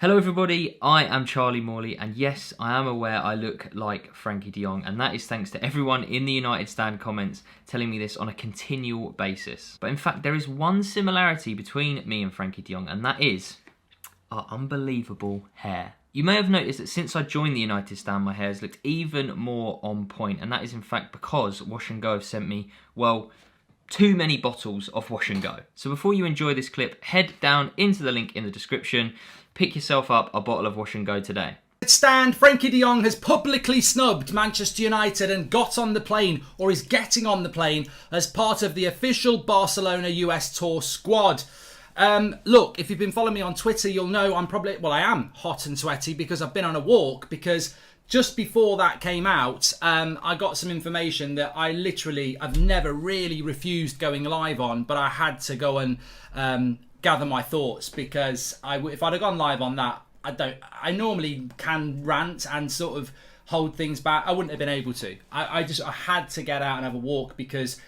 Hello everybody, I am Charlie Morley, and yes, I am aware I look like Frankie de Jong, and that is thanks to everyone in the United Stand comments telling me this on a continual basis. But in fact, there is one similarity between me and Frankie de Jong, and that is our unbelievable hair. You may have noticed that since I joined the United Stand, my hair has looked even more on point, and that is in fact because Wash and Go have sent me, well, too many bottles of Wash and Go. So before you enjoy this clip, head down into the link in the description, pick yourself up a bottle of Wash and Go today. Stand, Frankie de Jong has publicly snubbed Manchester United and got on the plane, or is getting on the plane, as part of the official Barcelona US tour squad. Look, if you've been following me on Twitter, you'll know I am hot and sweaty because I've been on a walk, because just before that came out, I got some information that I've never really refused going live on, but I had to go and gather my thoughts, because if I'd have gone live on that, I normally can rant and sort of hold things back. I wouldn't have been able to. I had to get out and have a walk, because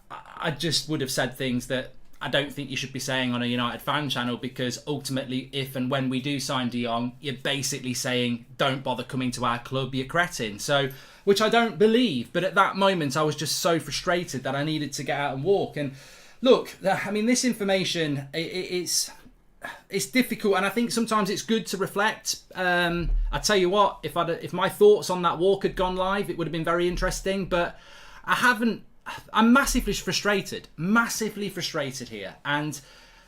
I just would have said things that I don't think you should be saying on a United fan channel, because ultimately, if and when we do sign de Jong, you're basically saying, don't bother coming to our club, you cretin. So, which I don't believe, but at that moment I was just so frustrated that I needed to get out and walk. And look, I mean, this information, it's difficult, and I think sometimes it's good to reflect. I tell you what, if my thoughts on that walk had gone live, it would have been very interesting, but I haven't. I'm massively frustrated here, and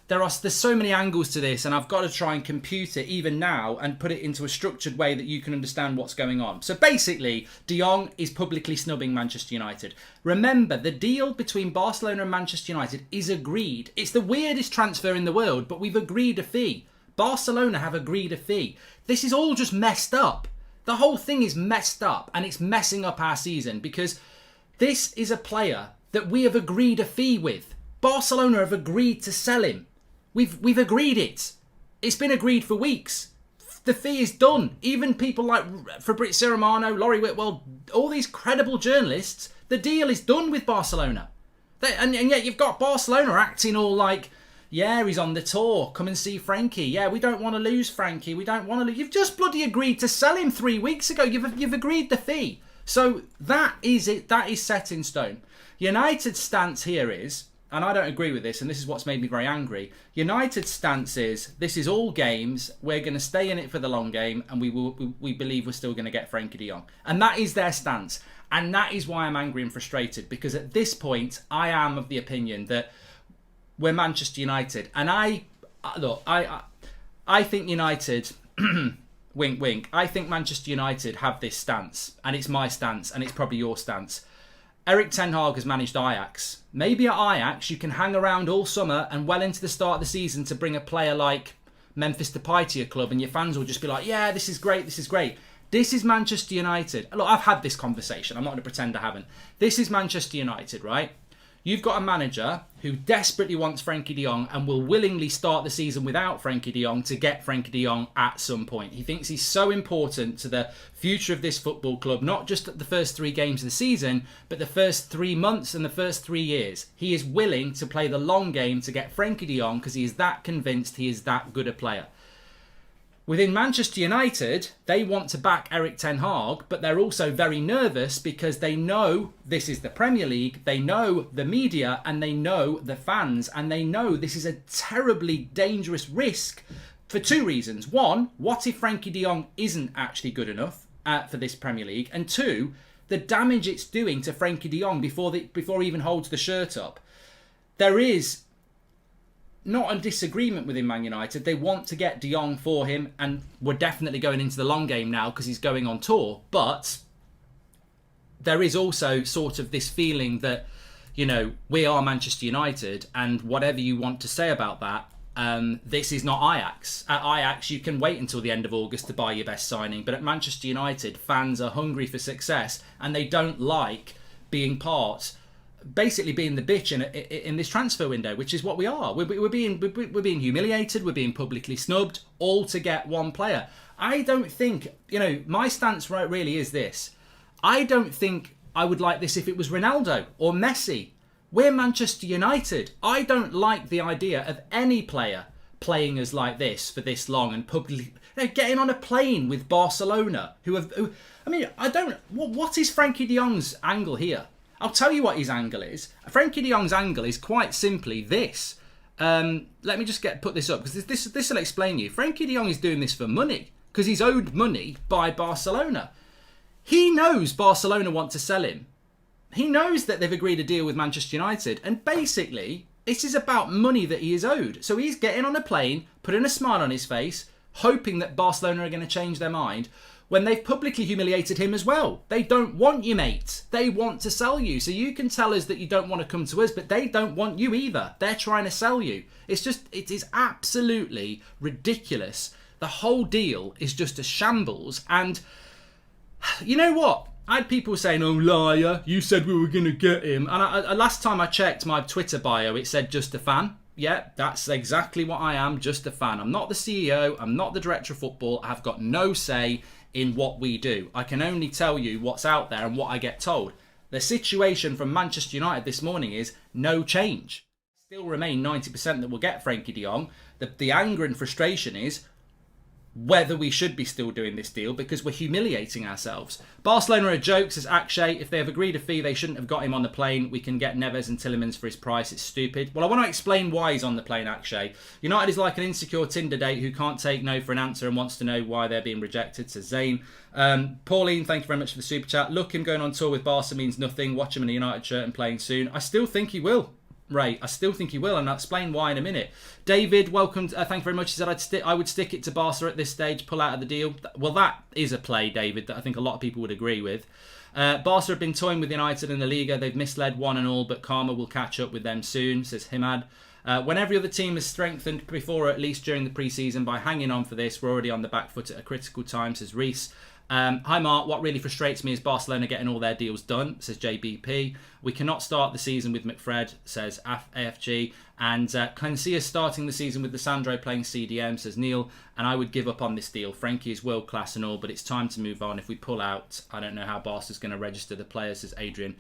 there's so many angles to this, and I've got to try and compute it even now and put it into a structured way that you can understand what's going on. So basically, de Jong is publicly snubbing Manchester United. Remember, the deal between Barcelona and Manchester United is agreed. It's the weirdest transfer in the world, but we've agreed a fee. Barcelona have agreed a fee. This is all just messed up. The whole thing is messed up, and it's messing up our season, because this is a player that we have agreed a fee with. Barcelona have agreed to sell him. We've agreed it. It's been agreed for weeks. The fee is done. Even people like Fabrizio Romano, Laurie Whitwell, all these credible journalists, the deal is done with Barcelona. And yet you've got Barcelona acting all like, yeah, he's on the tour. Come and see Frankie. Yeah, we don't want to lose Frankie. We don't want to lose. You've just bloody agreed to sell him 3 weeks ago. You've agreed the fee. So that is it. That is set in stone. United's stance here is, and I don't agree with this, and this is what's made me very angry. United's stance is, this is all games. We're going to stay in it for the long game, and we believe we're still going to get Frankie de Jong. And that is their stance. And that is why I'm angry and frustrated, because at this point, I am of the opinion that we're Manchester United. And I think United... wink, wink. I think Manchester United have this stance, and it's my stance, and it's probably your stance. Erik ten Hag has managed Ajax. Maybe at Ajax you can hang around all summer and well into the start of the season to bring a player like Memphis Depay to your club, and your fans will just be like, yeah, this is great, this is great. This is Manchester United. Look, I've had this conversation. I'm not going to pretend I haven't. This is Manchester United, right? You've got a manager who desperately wants Frankie de Jong and will willingly start the season without Frankie de Jong to get Frankie de Jong at some point. He thinks he's so important to the future of this football club, not just at the first 3 games of the season, but the first 3 months and the first 3 years. He is willing to play the long game to get Frankie de Jong because he is that convinced he is that good a player. Within Manchester United, they want to back Erik ten Hag, but they're also very nervous because they know this is the Premier League, they know the media, and they know the fans, and they know this is a terribly dangerous risk for 2 reasons. 1, what if Frankie de Jong isn't actually good enough for this Premier League? And 2, the damage it's doing to Frankie de Jong before he even holds the shirt up. There is not a disagreement within Man United. They want to get de Jong for him, and we're definitely going into the long game now because he's going on tour. But there is also sort of this feeling that, you know, we are Manchester United, and whatever you want to say about that, this is not Ajax. At Ajax, you can wait until the end of August to buy your best signing, but at Manchester United, fans are hungry for success, and they don't like being basically being the bitch in this transfer window, which is what we are. We're being humiliated. We're being publicly snubbed, all to get one player. I don't think, my stance really is this. I don't think I would like this if it was Ronaldo or Messi. We're Manchester United. I don't like the idea of any player playing us like this for this long and publicly getting on a plane with Barcelona, what is Frankie de Jong's angle here? I'll tell you what his angle is. Frankie de Jong's angle is quite simply this. Let me just put this up, because this will explain you. Frankie de Jong is doing this for money, because he's owed money by Barcelona. He knows Barcelona want to sell him. He knows that they've agreed a deal with Manchester United, and basically this is about money that he is owed. So he's getting on a plane, putting a smile on his face, hoping that Barcelona are going to change their mind, when they've publicly humiliated him as well. They don't want you, mate. They want to sell you. So you can tell us that you don't want to come to us, but they don't want you either. They're trying to sell you. It is absolutely ridiculous. The whole deal is just a shambles. And you know what? I had people saying, "Oh, liar, you said we were going to get him." And last time I checked my Twitter bio, it said just a fan. Yeah, that's exactly what I am, just a fan. I'm not the CEO. I'm not the director of football. I've got no say in what we do. I can only tell you what's out there and what I get told. The situation from Manchester United this morning is no change. Still remain 90% that we'll get Frankie de Jong. The anger and frustration is whether we should be still doing this deal, because we're humiliating ourselves. Barcelona are a joke, says Akshay. If they have agreed a fee, they shouldn't have got him on the plane. We can get Neves and Tielemans for his price. It's stupid. Well, I want to explain why he's on the plane, Akshay. United is like an insecure Tinder date who can't take no for an answer and wants to know why they're being rejected, says Zane. Pauline, thank you very much for the super chat. Look, him going on tour with Barca means nothing. Watch him in a United shirt and playing soon. I still think he will. Ray, I still think he will, and I'll explain why in a minute. David, welcome. Thank you very much. He said I would stick it to Barca at this stage, pull out of the deal. Well, that is a play, David, that I think a lot of people would agree with. Barca have been toying with United in the Liga. They've misled one and all, but karma will catch up with them soon, says Himad. When every other team has strengthened before, or at least during the pre-season, by hanging on for this, we're already on the back foot at a critical time, says Reese. Hi Mark, what really frustrates me is Barcelona getting all their deals done, says JBP. We cannot start the season with McFred, says AFG. And can see us starting the season with Lissandro playing CDM, says Neil. And I would give up on this deal. Frankie is world class and all, but it's time to move on. If we pull out, I don't know how Barca's going to register the players, says Adrian.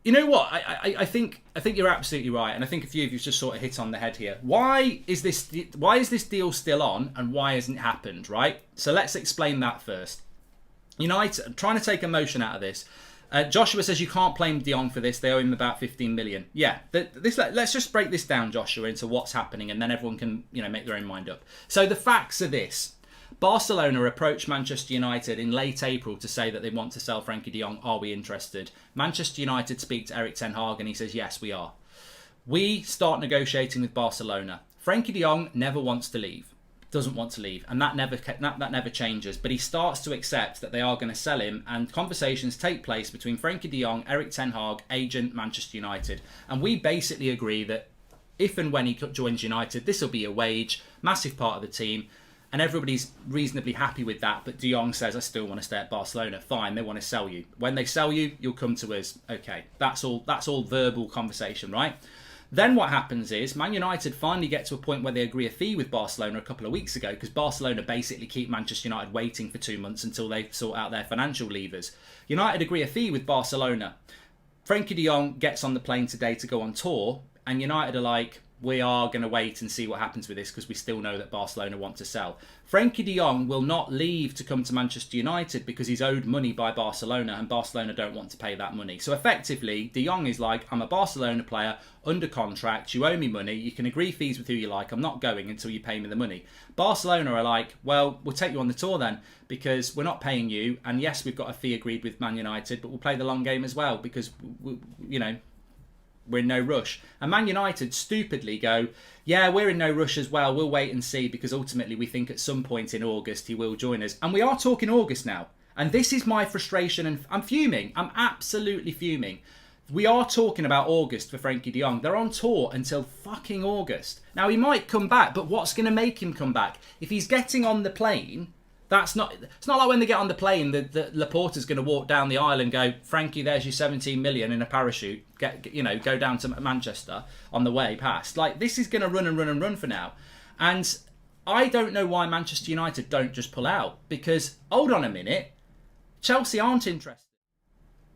You know what? I think you're absolutely right, and I think a few of you just sort of hit on the head here. Why is this deal still on, and why hasn't it happened? Right. So let's explain that first. United trying to take emotion out of this. Joshua says you can't blame de Jong for this. They owe him about 15 million. Yeah, let's just break this down, Joshua, into what's happening, and then everyone can make their own mind up. So the facts are this: Barcelona approached Manchester United in late April to say that they want to sell Frankie de Jong. Are we interested? Manchester United speak to Erik ten Hag, and he says yes, we are. We start negotiating with Barcelona. Frankie de Jong never wants to leave. Doesn't want to leave, and that never changes. But he starts to accept that they are going to sell him, and conversations take place between Frankie de Jong, Erik ten Hag, agent Manchester United, and we basically agree that if and when he joins United, this will be a wage, massive part of the team, and everybody's reasonably happy with that. But de Jong says, I still want to stay at Barcelona. Fine, they want to sell you. When they sell you, you'll come to us. Okay, that's all verbal conversation, right? Then what happens is Man United finally get to a point where they agree a fee with Barcelona a couple of weeks ago, because Barcelona basically keep Manchester United waiting for 2 months until they sort out their financial levers. United agree a fee with Barcelona. Frankie de Jong gets on the plane today to go on tour, and United are like, we are going to wait and see what happens with this, because we still know that Barcelona want to sell. Frankie de Jong will not leave to come to Manchester United because he's owed money by Barcelona, and Barcelona don't want to pay that money. So effectively, de Jong is like, I'm a Barcelona player under contract, you owe me money, you can agree fees with who you like, I'm not going until you pay me the money. Barcelona are like, well, we'll take you on the tour then, because we're not paying you, and yes, we've got a fee agreed with Man United, but we'll play the long game as well, because we're in no rush. And Man United stupidly go, yeah, we're in no rush as well. We'll wait and see, because ultimately we think at some point in August he will join us. And we are talking August now. And this is my frustration, and I'm fuming. I'm absolutely fuming. We are talking about August for Frankie de Jong. They're on tour until fucking August. Now, he might come back, but what's going to make him come back? If he's getting on the plane, it's not like when they get on the plane, the Laporta's going to walk down the aisle and go, Frankie, there's your 17 million in a parachute. Go down to Manchester on the way past. Like, this is going to run and run and run for now. And I don't know why Manchester United don't just pull out, because, hold on a minute, Chelsea aren't interested.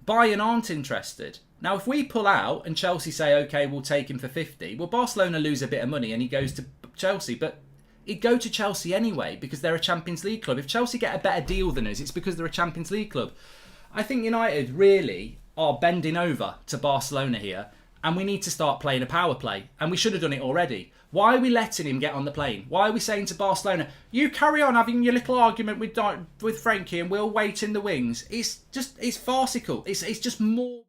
Bayern aren't interested. Now, if we pull out and Chelsea say, OK, we'll take him for 50, well, Barcelona lose a bit of money and he goes to Chelsea. But he'd go to Chelsea anyway because they're a Champions League club. If Chelsea get a better deal than us, it's because they're a Champions League club. I think United really are bending over to Barcelona here, and we need to start playing a power play, and we should have done it already. Why are we letting him get on the plane? Why are we saying to Barcelona, you carry on having your little argument with Frankie and we'll wait in the wings? It's farcical. It's just more...